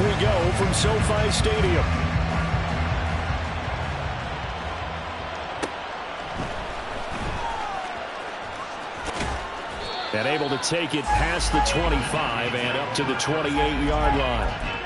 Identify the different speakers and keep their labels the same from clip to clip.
Speaker 1: we go from SoFi Stadium. And able to take it past the 25 and up to the 28-yard line.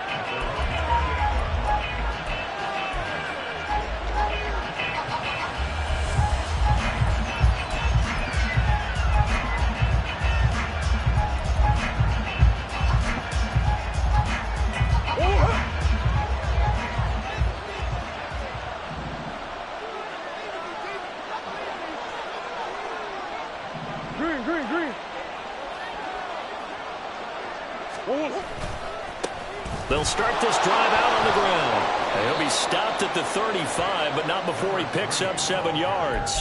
Speaker 1: They'll start this drive out on the ground. And he'll be stopped at the 35, but not before he picks up 7 yards.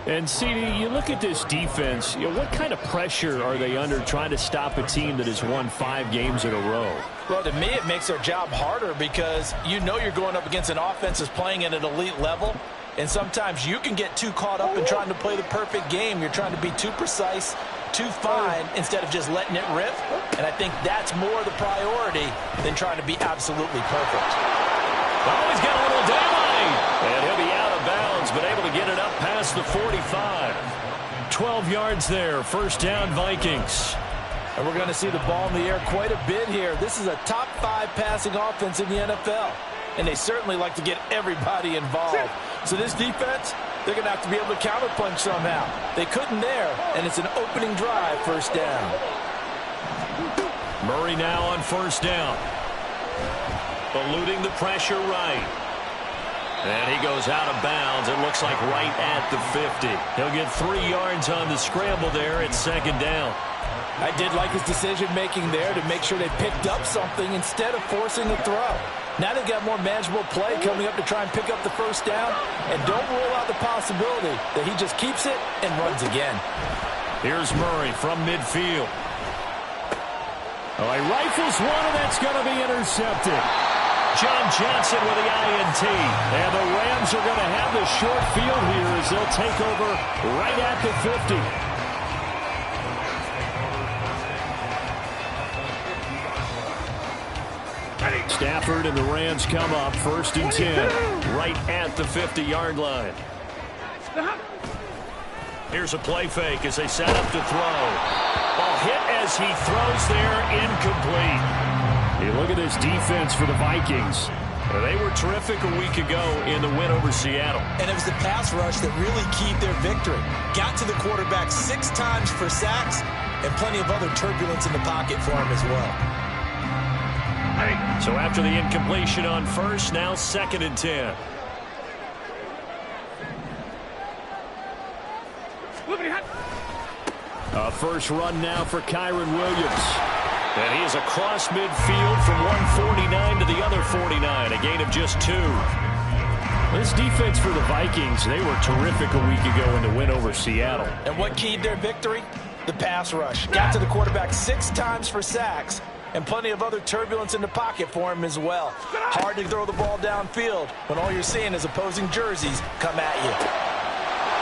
Speaker 1: And, CD, you look at this defense, what kind of pressure are they under trying to stop a team that has won 5 games in a row?
Speaker 2: Well, to me, it makes their job harder because you know you're going up against an offense that's playing at an elite level. And sometimes you can get too caught up in trying to play the perfect game. You're trying to be too precise, too fine, instead of just letting it rip. And I think that's more the priority than trying to be absolutely perfect.
Speaker 1: Oh, he's got a little daylight. And he'll be out of bounds, but able to get it up past the 45. 12 yards there, first down Vikings.
Speaker 2: And we're going to see the ball in the air quite a bit here. This is a top 5 passing offense in the NFL. And they certainly like to get everybody involved. So this defense, they're going to have to be able to counterpunch somehow. They couldn't there, and it's an opening drive, first down.
Speaker 1: Murray now on first down. Eluding the pressure right. And he goes out of bounds. It looks like right at the 50. He'll get 3 yards on the scramble there at second down.
Speaker 2: I did like his decision-making there to make sure they picked up something instead of forcing the throw. Now they've got more manageable play coming up to try and pick up the first down. And don't rule out the possibility that he just keeps it and runs again.
Speaker 1: Here's Murray from midfield. Oh, he rifles one, and that's going to be intercepted. John Johnson with the INT. And the Rams are going to have the short field here as they'll take over right at the 50. Stafford and the Rams come up first and 10 right at the 50-yard line. Here's a play fake as they set up to throw. Ball hit as he throws there, incomplete. You look at this defense for the Vikings. They were terrific a week ago in the win over Seattle.
Speaker 2: And it was the pass rush that really keyed their victory. Got to the quarterback 6 times for sacks and plenty of other turbulence in the pocket for him as well.
Speaker 1: So after the incompletion on first, now second and 10. A first run now for Kyron Williams. And he is across midfield from 149 to the other 49, a gain of just 2. This defense for the Vikings, they were terrific a week ago in the win over Seattle.
Speaker 2: And what keyed their victory? The pass rush. Got to the quarterback 6 times for sacks. And plenty of other turbulence in the pocket for him as well. Hard to throw the ball downfield when all you're seeing is opposing jerseys come at you.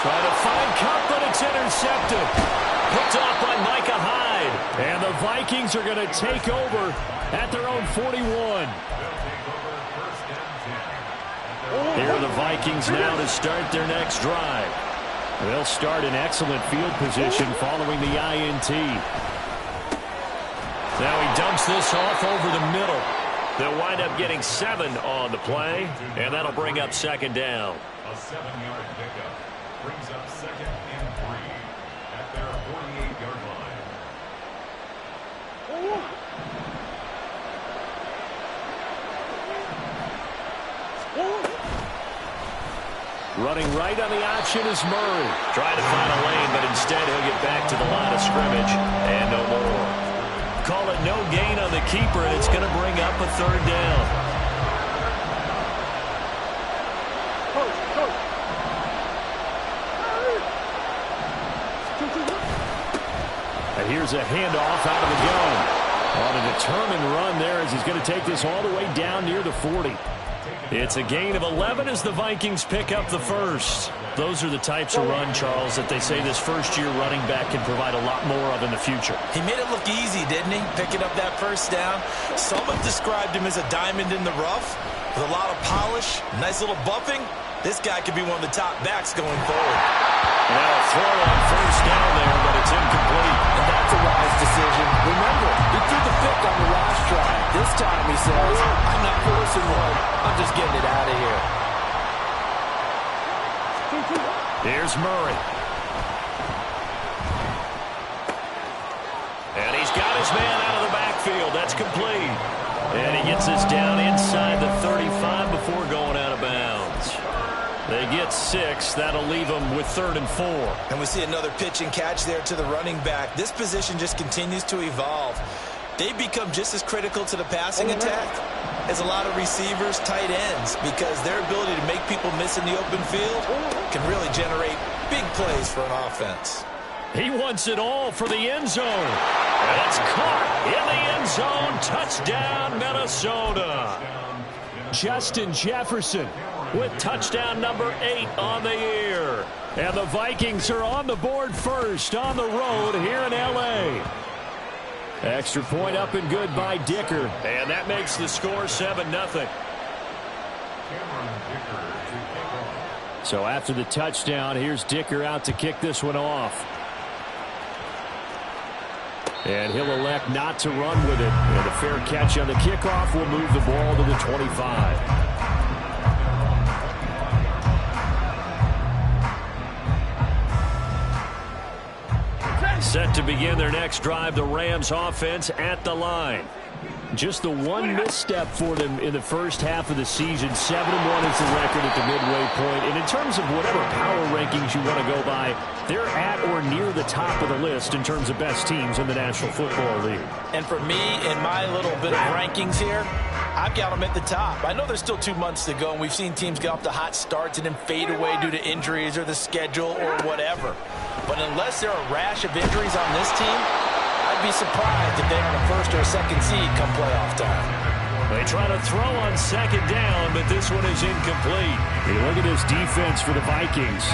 Speaker 1: Trying to find Cup, but it's intercepted. Picked off by Micah Hyde. And the Vikings are going to take over at their own 41. Here are the Vikings now to start their next drive. They'll start in excellent field position following the INT. Now he dumps this off over the middle. They'll wind up getting 7 on the play, and that'll bring up second down.
Speaker 3: A 7-yard pickup brings up second and 3 at their 48-yard line.
Speaker 1: Running right on the option is Murray. Trying to find a lane, but instead he'll get back to the line of scrimmage and no more. Call it no gain on the keeper, and it's going to bring up a third down. And here's a handoff out of the gun. On a determined run there as he's going to take this all the way down near the 40. It's a gain of 11 as the Vikings pick up the first. those are the types of run, Charles, that they say this first-year running back can provide a lot more of in the future.
Speaker 2: He made it look easy, didn't he? Picking up that first down. Some have described him as a diamond in the rough with a lot of polish, nice little buffing. This guy could be one of the top backs going forward.
Speaker 1: Now a throw on first down there, but it's incomplete.
Speaker 4: And that's a wise decision. Remember, he threw the pick on the last drive. This time he says, I'm not forcing one. I'm just getting it out of here.
Speaker 1: Here's Murray. And he's got his man out of the backfield. That's complete. And he gets us down inside the 35 before going out of bounds. They get 6. That'll leave them with 3rd and 4.
Speaker 2: And we see another pitch and catch there to the running back. This position just continues to evolve. They become just as critical to the passing attack as a lot of receivers, tight ends, because their ability to make people miss in the open field can really generate big plays for an offense.
Speaker 1: He wants it all for the end zone. And it's caught in the end zone. Touchdown, Minnesota. Justin Jefferson with touchdown number 8 on the year. And the Vikings are on the board first on the road here in L.A. Extra point up and good by Dicker. And that makes the score 7-0. So after the touchdown, here's Dicker out to kick this one off. And he'll elect not to run with it. And a fair catch on the kickoff will move the ball to the 25. Set to begin their next drive, the Rams offense at the line. Just the one misstep for them in the first half of the season. 7-1 is the record at the midway point. And in terms of whatever power rankings you want to go by, they're at or near the top of the list in terms of best teams in the National Football League.
Speaker 2: And for me, in my little bit of rankings here, I've got them at the top. I know there's still 2 months to go, and we've seen teams get off to hot starts and then fade away due to injuries or the schedule or whatever. But unless there are a rash of injuries on this team, I'd be surprised if they're on a first or a second seed come playoff time.
Speaker 1: They try to throw on second down, but this one is incomplete. Hey, look at this defense for the Vikings.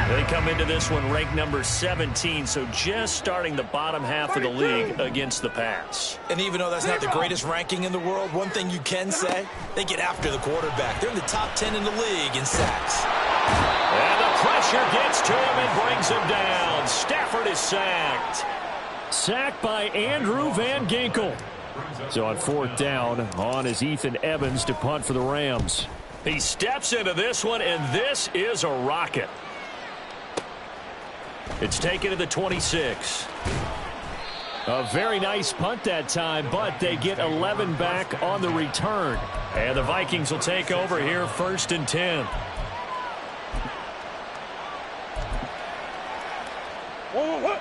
Speaker 1: They come into this one ranked number 17, so just starting the bottom half of the league against the pass.
Speaker 2: And even though that's not the greatest ranking in the world, one thing you can say, they get after the quarterback. They're in the top 10 in the league in sacks.
Speaker 1: And the pressure gets to him and brings him down. Stafford is sacked. Sacked by Andrew Van Ginkel. So on 4th down, on is Ethan Evans to punt for the Rams. He steps into this one, and this is a rocket. It's taken to the 26. A very nice punt that time, but they get 11 back on the return. And the Vikings will take over here 1st and 10.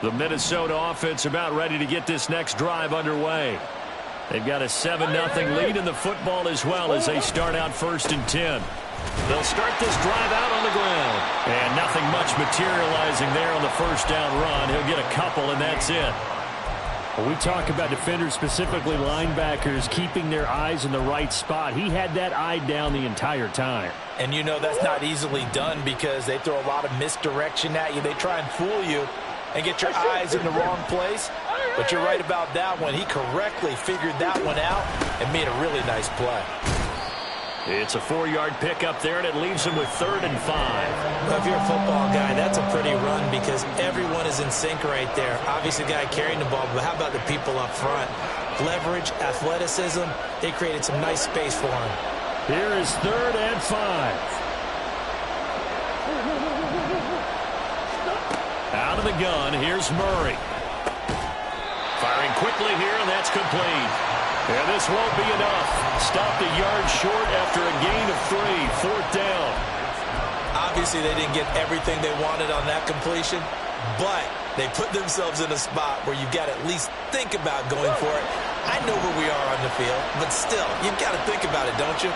Speaker 1: The Minnesota offense about ready to get this next drive underway. They've got a 7-0 lead in the football as well as they start out 1st and 10. They'll start this drive out on the ground. And nothing much materializing there on the first down run. He'll get a couple, and that's it. When we talk about defenders, specifically linebackers, keeping their eyes in the right spot, he had that eye down the entire time.
Speaker 2: And you know that's not easily done because they throw a lot of misdirection at you. They try and fool you and get your eyes in the wrong place. But you're right about that one. He correctly figured that one out and made a really nice play.
Speaker 1: It's a 4-yard pickup there, and it leaves him with 3rd and 5.
Speaker 2: Well, if you're a football guy, that's a pretty run because everyone is in sync right there. Obviously, the guy carrying the ball, but how about the people up front? Leverage, athleticism, they created some nice space for him.
Speaker 1: Here is 3rd and 5. Out of the gun, here's Murray. Firing quickly here, and that's complete. And this won't be enough. Stopped a yard short after a gain of 3. 4th down.
Speaker 2: Obviously, they didn't get everything they wanted on that completion, but they put themselves in a spot where you've got to at least think about going for it. I know where we are on the field, but still, you've got to think about it, don't you?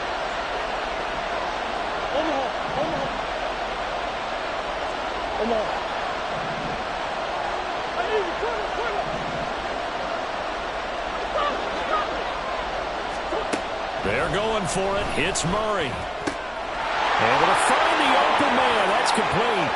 Speaker 1: They're going for it. It's Murray. Able to find the open man. That's complete.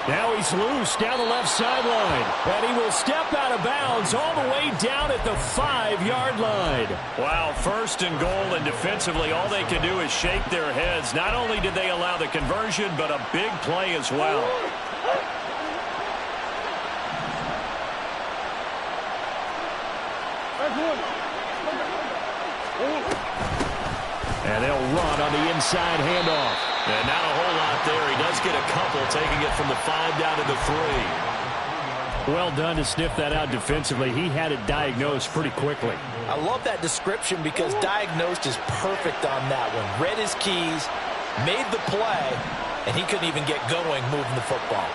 Speaker 1: Now he's loose down the left sideline. And he will step out of bounds all the way down at the 5-yard line.
Speaker 5: Wow, first and goal, and defensively all they can do is shake their heads. Not only did they allow the conversion, but a big play as well.
Speaker 1: And they'll run on the inside handoff.
Speaker 5: And not a whole lot there. He does get a couple, taking it from the 5 down to the 3.
Speaker 1: Well done to sniff that out defensively. He had it diagnosed pretty quickly.
Speaker 2: I love that description because diagnosed is perfect on that one. Read his keys, made the play, and he couldn't even get going moving the football.